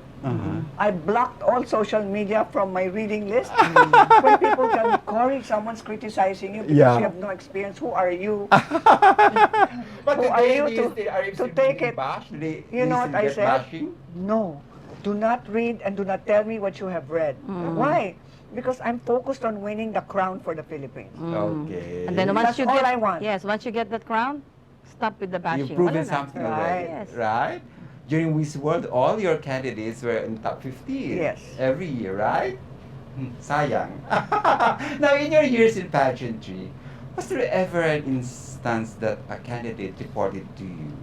I blocked all social media from my reading list. When people tell me, Cory, someone's criticizing you because Yeah. you have no experience, who are you? But Who are today, you do to- still- are you to still take being it? bashed? Do they- You do know what still I get said? bashing? No, do not read and do not tell me what you have read. Why? Because I'm focused on winning the crown for the Philippines. Okay. And then once That's you all get, I want. yes, once you get that crown, stop with the bashing. You've proven Wala na. something Right. already, Yes. right? During Miss World, all your candidates were in top 15. Yes. Every year, right? Sayang. Now, in your years in pageantry, was there ever an instance that a candidate reported to you,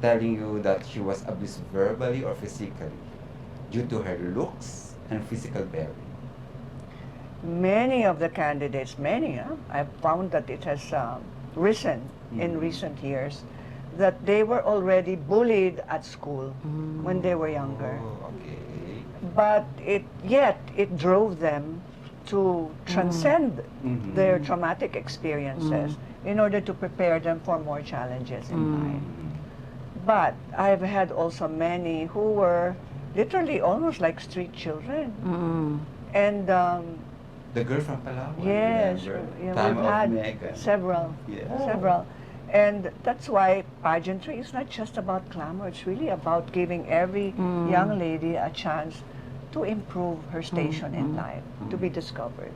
telling you that she was abused verbally or physically due to her looks and physical bearing? Many of the candidates, I've found that it has risen in recent years, that they were already bullied at school when they were younger. Oh, okay. But it drove them to transcend their traumatic experiences in order to prepare them for more challenges in life. But I've had also many who were literally almost like street children. And The girl from Palawan, yes, remember? yeah, Time we've of had Megan. several. And that's why pageantry is not just about glamour, it's really about giving every young lady a chance to improve her station in life, to be discovered.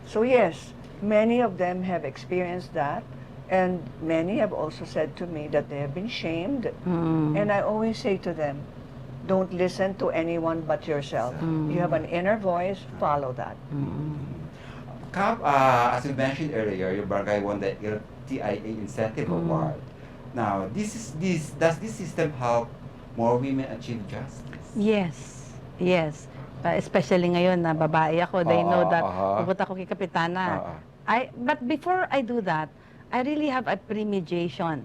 So yes, many of them have experienced that, and many have also said to me that they have been shamed. And I always say to them, don't listen to anyone but yourself. You have an inner voice, follow that. Cap, as you mentioned earlier, your barangay won the LTIA Incentive Award. Now, does this system help more women achieve justice? Yes, yes. Especially ngayon na babae ako, they know that pupunta ko kay Kapitana. But before I do that, I really have a premeditation.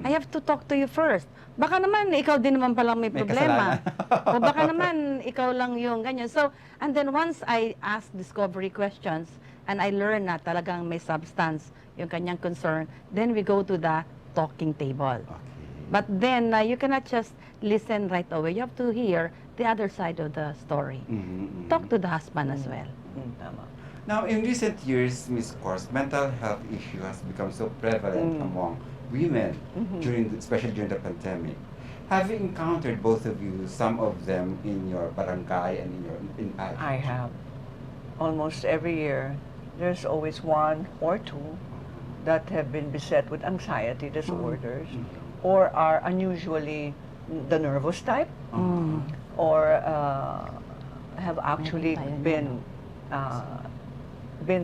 I have to talk to you first. Baka naman, ikaw din naman palang may problema. O baka naman, ikaw lang yung ganyan. So, and then once I ask discovery questions, and I learn na talagang may substance yung kanyang concern, then we go to the talking table. But then, you cannot just listen right away. You have to hear the other side of the story. Talk to the husband as well. Tama. Now, in recent years, Ms. Kors, mental health issue has become so prevalent among women, especially during the pandemic. Have you encountered, both of you, some of them in your barangay and in pageantry? I have. Almost every year, there's always one or two that have been beset with anxiety disorders or are unusually the nervous type or have actually been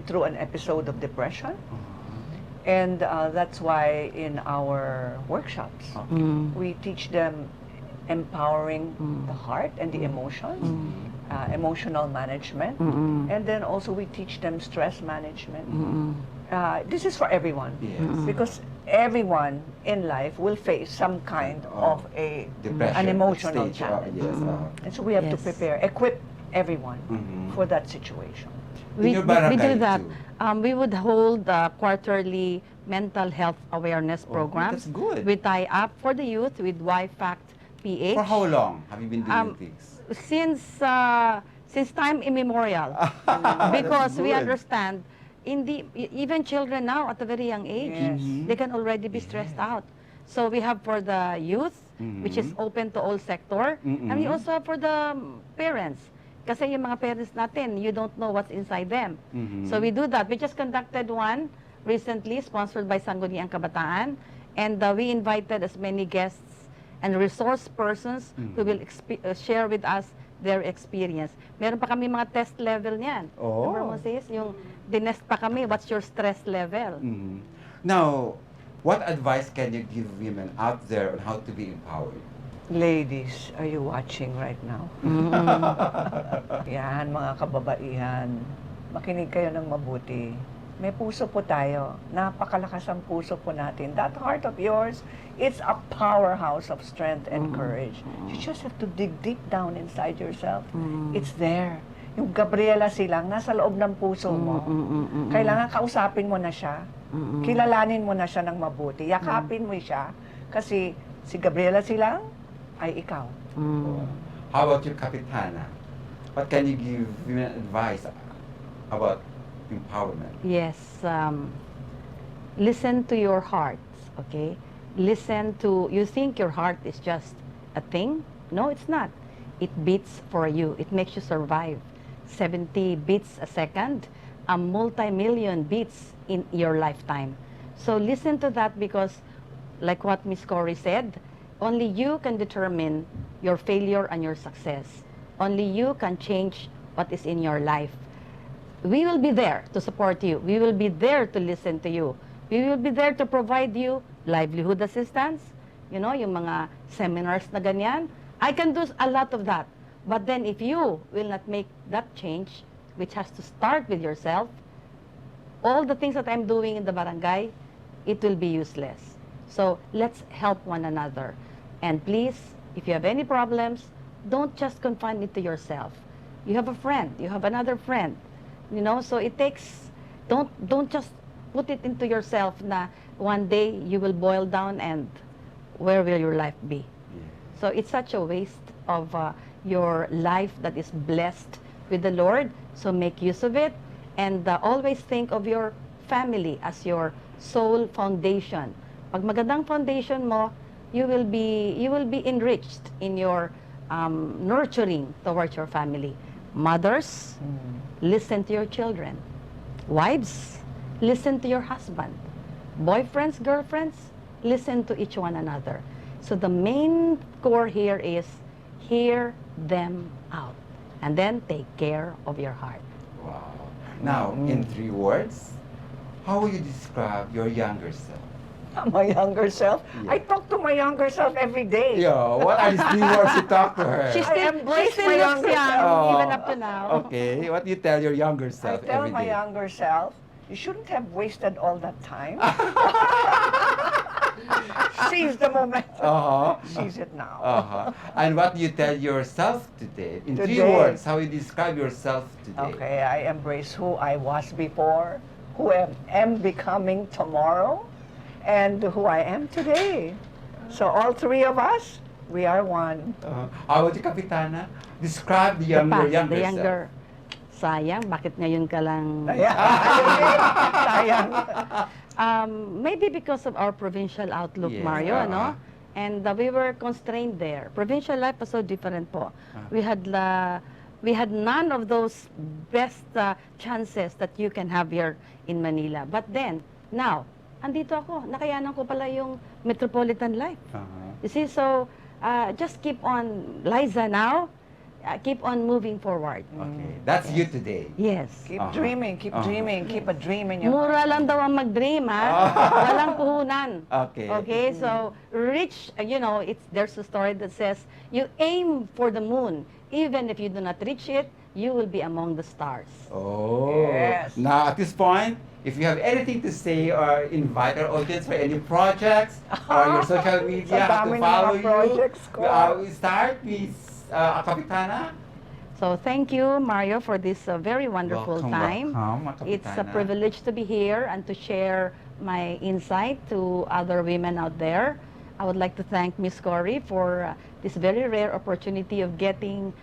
through an episode of depression. And that's why in our workshops, we teach them empowering the heart and the emotions, emotional management, and then also we teach them stress management. This is for everyone, because everyone in life will face some kind of an emotional challenge. And so we have to equip everyone for that situation. We do barangay that. too? We would hold quarterly mental health awareness programs. That's good. We tie up for the youth with Klik.ph. For how long have you been doing this? Since time immemorial. Because we good. understand even children now at a very young age, they can already be stressed out. So we have for the youth, which is open to all sector, and we also have for the parents. Kasi yung mga parents natin, you don't know what's inside them. Mhm. So we do that. We just conducted one recently, sponsored by Sangguniang Kabataan, and we invited as many guests and resource persons who will share with us their experience. Meron pa kami mga test level niyan. Oh. Remember mo, sis? Yung dinest pa kami, what's your stress level? Mhm. Now, what advice can you give women out there on how to be empowered? Ladies, are you watching right now? Yan, mga kababaihan, makinig kayo ng mabuti. May puso po tayo. Napakalakas ang puso po natin. That heart of yours, it's a powerhouse of strength and courage. You just have to dig deep down inside yourself. It's there. Yung Gabriela Silang, nasa loob ng puso mo. Kailangan kausapin mo na siya. Kilalanin mo na siya ng mabuti. Yakapin mo siya. Kasi si Gabriela Silang ay ikaw. How about you, Kapitana? What can you give women advice about empowerment? Yes, listen to your hearts, okay? Listen to, you think your heart is just a thing? No, it's not. It beats for you. It makes you survive. 70 beats a second, a multi-million beats in your lifetime. So listen to that because, like what Miss Cory said, only you can determine your failure and your success. Only you can change what is in your life. We will be there to support you. We will be there to listen to you. We will be there to provide you livelihood assistance, you know, yung mga seminars na ganyan. I can do a lot of that. But then if you will not make that change, which has to start with yourself, all the things that I'm doing in the barangay, it will be useless. So let's help one another. And please, if you have any problems, don't just confine it to yourself. You have a friend, you have another friend. You know, so it takes, don't just put it into yourself na one day you will boil down and where will your life be? So it's such a waste of your life that is blessed with the Lord. So make use of it and always think of your family as your sole foundation. Pag magandang foundation mo, you will be enriched in your nurturing towards your family. Mothers, listen to your children. Wives, listen to your husband. Boyfriends, girlfriends, listen to each one another. So the main core here is hear them out. And then take care of your heart. Wow. Now, in 3 words, how will you describe your younger self? My younger self? Yeah. I talk to my younger self every day. Yeah, what are these 3 words you talk to her? She I still embrace my looks younger young, self. even up to now. Okay, what do you tell your younger I self tell every my day? younger self, you shouldn't have wasted all that time. Seize the moment. Seize it now. And what do you tell yourself today? In 3 Today. words, how you describe yourself today? Okay, I embrace who I was before, who I am becoming tomorrow, and who I am today. So all 3 of us, we are one. How about you, Kapitana? Describe the younger self. Sayang, bakit ngayon ka lang? Sayang. Maybe because of our provincial outlook, Yes, Mario, no? And we were constrained there. Provincial life was so different po. We had none of those best chances that you can have here in Manila. But then, now, andito ako, nakayanan ko pala yung metropolitan life. You see, so just keep on, Liza now, keep on moving forward. Okay, that's you today. Yes. Keep dreaming, keep dreaming, keep a dream in your Mura lang daw ang mag-dream, ha? Walang puhunan. Okay. Okay, so reach, you know, there's a story that says, you aim for the moon. Even if you do not reach it, you will be among the stars. Oh. Yes. Now, at this point, if you have anything to say or invite our audience for any projects or your social media, how to dami ng follow mga you, projects ko. we start with Kapitana. So thank you, Mario, for this very wonderful time. Welcome, It's a Kapitana. privilege to be here and to share my insight to other women out there. I would like to thank Miss Cory for this very rare opportunity of getting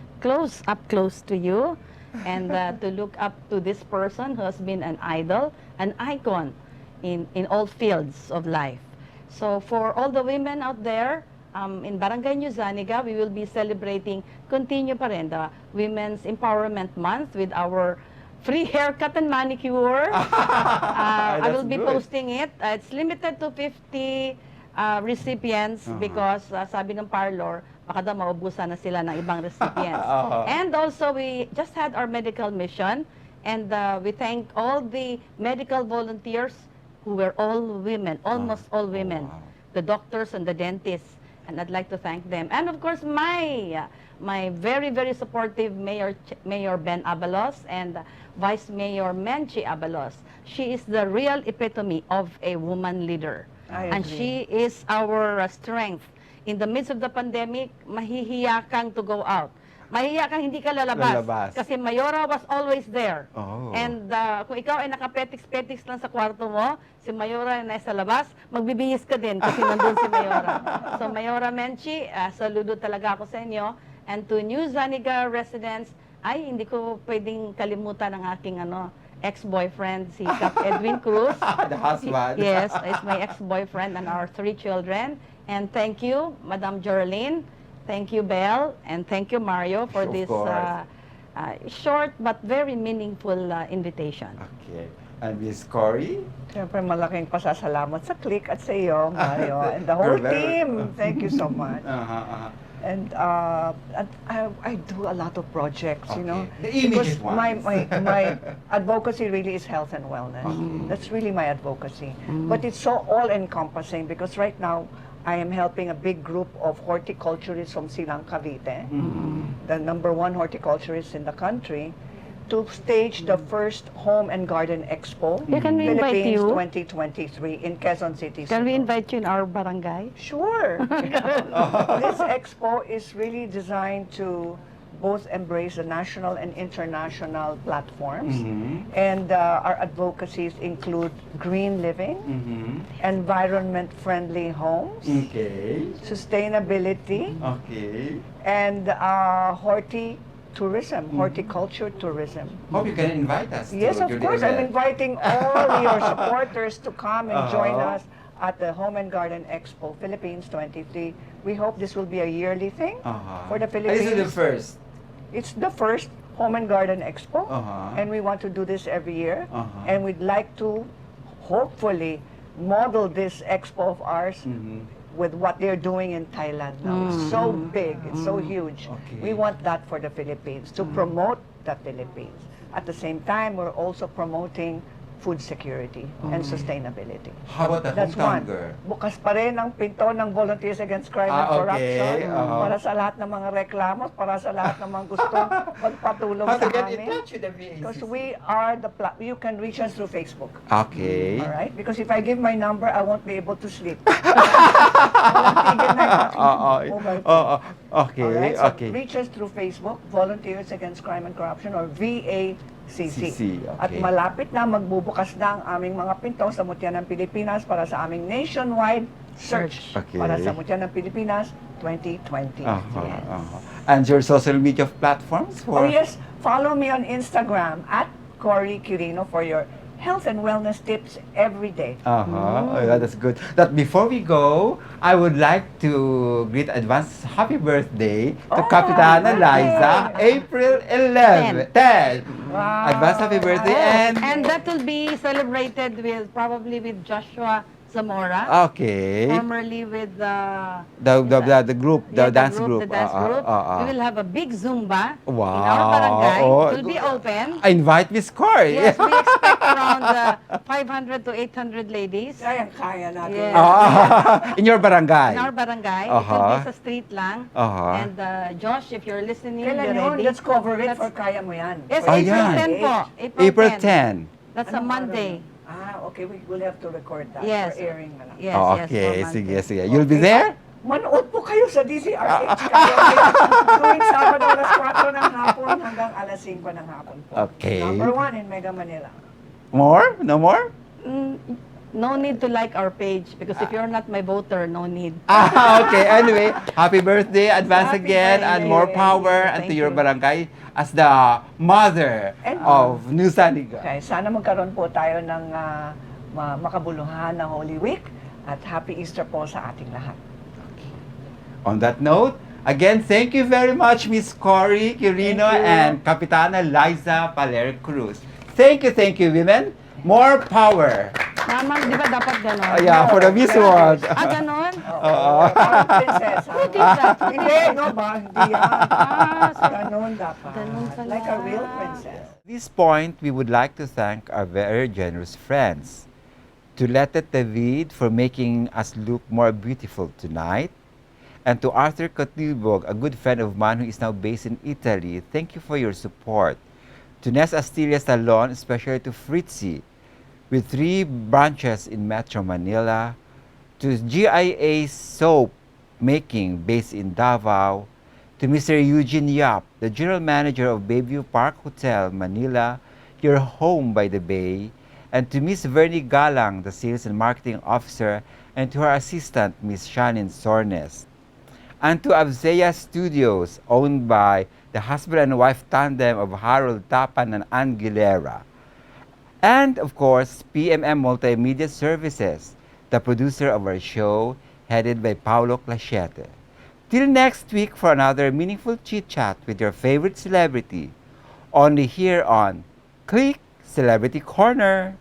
up close to you and to look up to this person who has been an idol, an icon in all fields of life. So for all the women out there, in Barangay New Zaniga, we will be celebrating, continue pa rin, the Women's Empowerment Month with our free haircut and manicure. I will be posting it. It's limited to 50 recipients because sabi ng parlor, baka daw maubusan na sila ng ibang recipients. And also, we just had our medical mission, and we thank all the medical volunteers who were all women, almost all women, the doctors and the dentists, and I'd like to thank them. And of course, my very, very supportive Mayor Ben Abalos and Vice Mayor Menchi Abalos. She is the real epitome of a woman leader. And she is our strength. In the midst of the pandemic, mahihiya kang to go out. Mahihiya kang hindi ka lalabas. Kasi Mayora was always there. And kung ikaw ay nakapetiks-petiks lang sa kwarto mo, si Mayora na nasa labas, magbibihis ka din kasi nandun si Mayora. So Mayora Menchi, saludo talaga ako sa inyo. And to New Zaniga residents, ay hindi ko pwedeng kalimutan ang aking ex-boyfriend, si Cap Edwin Cruz. The husband. Yes, is my ex-boyfriend and our 3 children. And thank you, Madam Geraldine. Thank you, Belle. And thank you, Mario, for this short but very meaningful invitation. Okay. And Miss Cory? Siyempre, malaking pasasalamat sa Klik at sa iyo, Mario, and the whole team. Thank you so much. And I do a lot of projects, you know, The immediate because ones. my advocacy really is health and wellness. That's really my advocacy. But it's so all-encompassing because right now, I am helping a big group of horticulturists from Silang, Cavite, the #1 horticulturist in the country, to stage the first Home and Garden Expo, Can we invite Philippines you? 2023 in Quezon City. Can we Sugod. invite you in our barangay? Sure. This expo is really designed to both embrace the national and international platforms. And our advocacies include green living, environment-friendly homes, sustainability, and horticulture tourism. Hope you can invite us. Yes, of course. I'm inviting all your supporters to come and join us at the Home and Garden Expo Philippines 23. We hope this will be a yearly thing for the Philippines. This is the first. It's the first Home and Garden Expo, and we want to do this every year. And we'd like to hopefully model this expo of ours with what they're doing in Thailand now. It's so big, it's so huge. We want that for the Philippines, to promote the Philippines. At the same time, we're also promoting food security and sustainability. How about the That's hometown one. girl? Bukas pa rin ang pinto ng Volunteers Against Crime and Corruption para sa lahat ng mga reklamo, para sa lahat ng mga gustong magpatulong How sa to get in amin. touch with the VACC? Because we are you can reach us through Facebook. Okay. All right? Because if I give my number, I won't be able to sleep. Walang tigil na yung aking mobile phone. Okay. Alright, so Okay. reach us through Facebook, Volunteers Against Crime and Corruption, or VACC. At okay. malapit na, magbubukas na ang aming mga pinto sa Mutya ng Pilipinas para sa aming nationwide search Okay. para sa Mutya ng Pilipinas 2020. And your social media platforms? Oh yes, follow me on Instagram at Cory Quirino for your health and wellness tips every day. Oh, that's good. That before we go, I would like to greet advance happy birthday to Kapitana Liza, April 10. Wow. Advance happy birthday And that will be celebrated probably with Joshua Zamora, formerly with the group, the dance group. The dance group. We will have a big Zumba in Wow. our barangay. Oh. It will be open. I invite Miss Cory. Yes, we expect around 500 to 800 ladies. Kaya natin. Yes. In your barangay. In our barangay. It will be sa street lang. And Josh, if you're listening, Kailan you're yun? ready. Let's cover it for kaya mo yan. Yes, Oh, April yan. 10 po. April 10. That's a Monday. Okay, we will have to record that Yes. for airing na lang. Yes, Oh, yes, okay, for sige, Monday. sige. You'll be there? Manood po kayo sa DZRH tuwing Sabado alas 4 ng hapon hanggang alas 5 ng hapon po. Okay. Number 1 in Mega Manila. More? No more? No need to like our page because if you're not my voter, no need. Okay. Anyway, happy birthday, advance Happy again, and more birthday. power and to Thank your you. barangay as the mother And- of New Saniga. Okay, sana magkaroon po tayo ng makabuluhan na Holy Week at Happy Easter po sa ating lahat. On that note, again, thank you very much, Miss Cory Quirino Thank you. and Kapitana Liza Cruz. Thank you, women. More power. Naman, di ba dapat gano'n? Yeah, for the Miss World. Gano'n? Oo. Parang prinsesa. Who did that? Hindi, no ba? Hindi yan. Ganon dapat. Ganon pala. Like a real princess. At this point, we would like to thank our very generous friends. To Lete David for making us look more beautiful tonight. And to Arthur Cotilbog, a good friend of mine who is now based in Italy, thank you for your support. To Nes Astilla Salon, especially to Fritzy, with 3 branches in Metro Manila. To GIA Soap Making, based in Davao. To Mr. Eugene Yap, the General Manager of Bayview Park Hotel, Manila, your home by the bay. And to Miss Vernie Galang, the Sales and Marketing Officer, and to her assistant, Miss Shannon Sornes. And to Avzea Studios, owned by the husband and wife tandem of Harold Tapan and Ann Gilera. And of course, PMM Multimedia Services, the producer of our show, headed by Paolo Clachete. Till next week for another meaningful chit-chat with your favorite celebrity, only here on Klik Celebrity Corner.